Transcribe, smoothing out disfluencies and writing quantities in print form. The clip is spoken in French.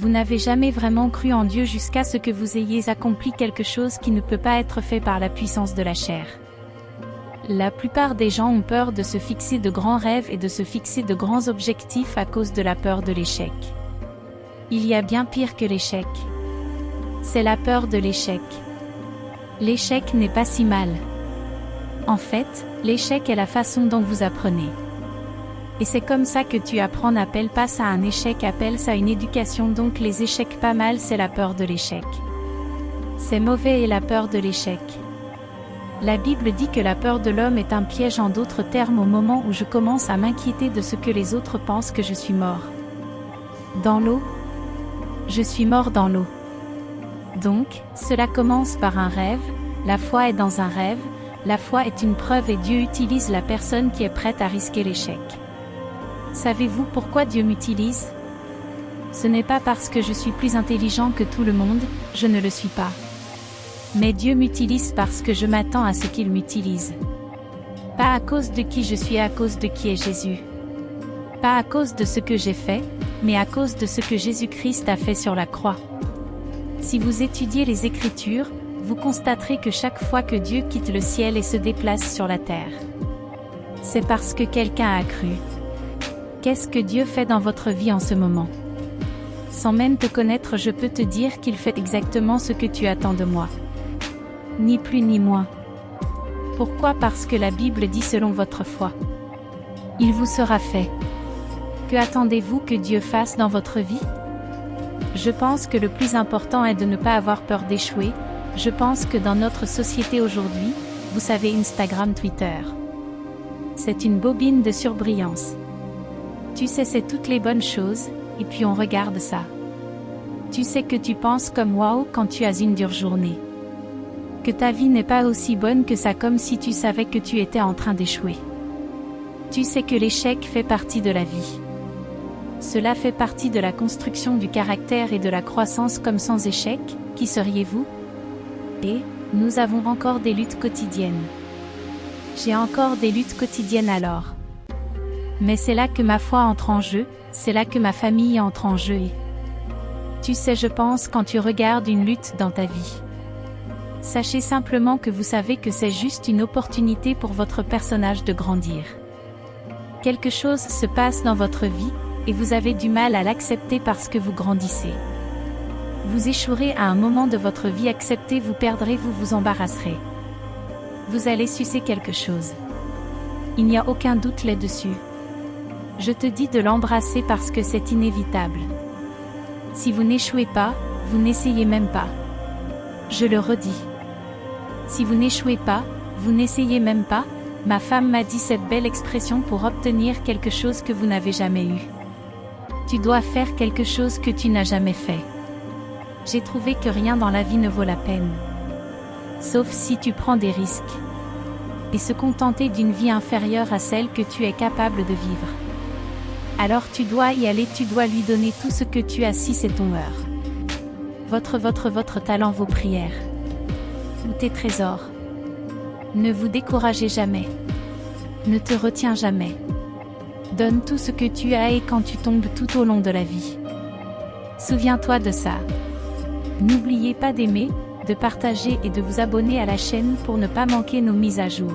Vous n'avez jamais vraiment cru en Dieu jusqu'à ce que vous ayez accompli quelque chose qui ne peut pas être fait par la puissance de la chair. La plupart des gens ont peur de se fixer de grands rêves et de se fixer de grands objectifs à cause de la peur de l'échec. Il y a bien pire que l'échec. C'est la peur de l'échec. L'échec n'est pas si mal. En fait, l'échec est la façon dont vous apprenez. Et c'est comme ça que tu apprends. N'appelle pas ça un échec, appelle ça une éducation. Donc les échecs pas mal, c'est la peur de l'échec. C'est mauvais et la peur de l'échec. La Bible dit que la peur de l'homme est un piège. En d'autres termes, au moment où je commence à m'inquiéter de ce que les autres pensent, que je suis mort dans l'eau. Je suis mort dans l'eau. Donc, cela commence par un rêve. La foi est dans un rêve. La foi est une preuve et Dieu utilise la personne qui est prête à risquer l'échec. Savez-vous pourquoi Dieu m'utilise? Ce n'est pas parce que je suis plus intelligent que tout le monde, je ne le suis pas. Mais Dieu m'utilise parce que je m'attends à ce qu'il m'utilise. Pas à cause de qui je suis, à cause de qui est Jésus. Pas à cause de ce que j'ai fait, mais à cause de ce que Jésus-Christ a fait sur la croix. Si vous étudiez les Écritures, vous constaterez que chaque fois que Dieu quitte le ciel et se déplace sur la terre, c'est parce que quelqu'un a cru. Qu'est-ce que Dieu fait dans votre vie en ce moment? Sans même te connaître, je peux te dire qu'il fait exactement ce que tu attends de moi. Ni plus ni moins. Pourquoi? Parce que la Bible dit selon votre foi. Il vous sera fait. Que attendez-vous que Dieu fasse dans votre vie? Je pense que le plus important est de ne pas avoir peur d'échouer. Je pense que dans notre société aujourd'hui, vous savez, Instagram, Twitter, c'est une bobine de surbrillance. Tu sais, c'est toutes les bonnes choses, et puis on regarde ça. Tu sais que tu penses comme waouh quand tu as une dure journée. Que ta vie n'est pas aussi bonne que ça, comme si tu savais que tu étais en train d'échouer. Tu sais que l'échec fait partie de la vie. Cela fait partie de la construction du caractère et de la croissance. Comme sans échec, qui seriez-vous? Et nous avons encore des luttes quotidiennes. J'ai encore des luttes quotidiennes alors. Mais c'est là que ma foi entre en jeu, c'est là que ma famille entre en jeu. Et tu sais, je pense, quand tu regardes une lutte dans ta vie, sachez simplement que vous savez que c'est juste une opportunité pour votre personnage de grandir. Quelque chose se passe dans votre vie, et vous avez du mal à l'accepter parce que vous grandissez. Vous échouerez à un moment de votre vie, acceptez, vous perdrez, vous vous embarrasserez. Vous allez sucer quelque chose. Il n'y a aucun doute là-dessus. Je te dis de l'embrasser parce que c'est inévitable. Si vous n'échouez pas, vous n'essayez même pas. Je le redis. Si vous n'échouez pas, vous n'essayez même pas. Ma femme m'a dit cette belle expression pour obtenir quelque chose que vous n'avez jamais eu. Tu dois faire quelque chose que tu n'as jamais fait. J'ai trouvé que rien dans la vie ne vaut la peine. Sauf si tu prends des risques. Et se contenter d'une vie inférieure à celle que tu es capable de vivre. Alors tu dois y aller, tu dois lui donner tout ce que tu as, si c'est ton heure. Votre talent, vos prières. Ou tes trésors. Ne vous découragez jamais. Ne te retiens jamais. Donne tout ce que tu as et quand tu tombes tout au long de la vie. Souviens-toi de ça. N'oubliez pas d'aimer, de partager et de vous abonner à la chaîne pour ne pas manquer nos mises à jour.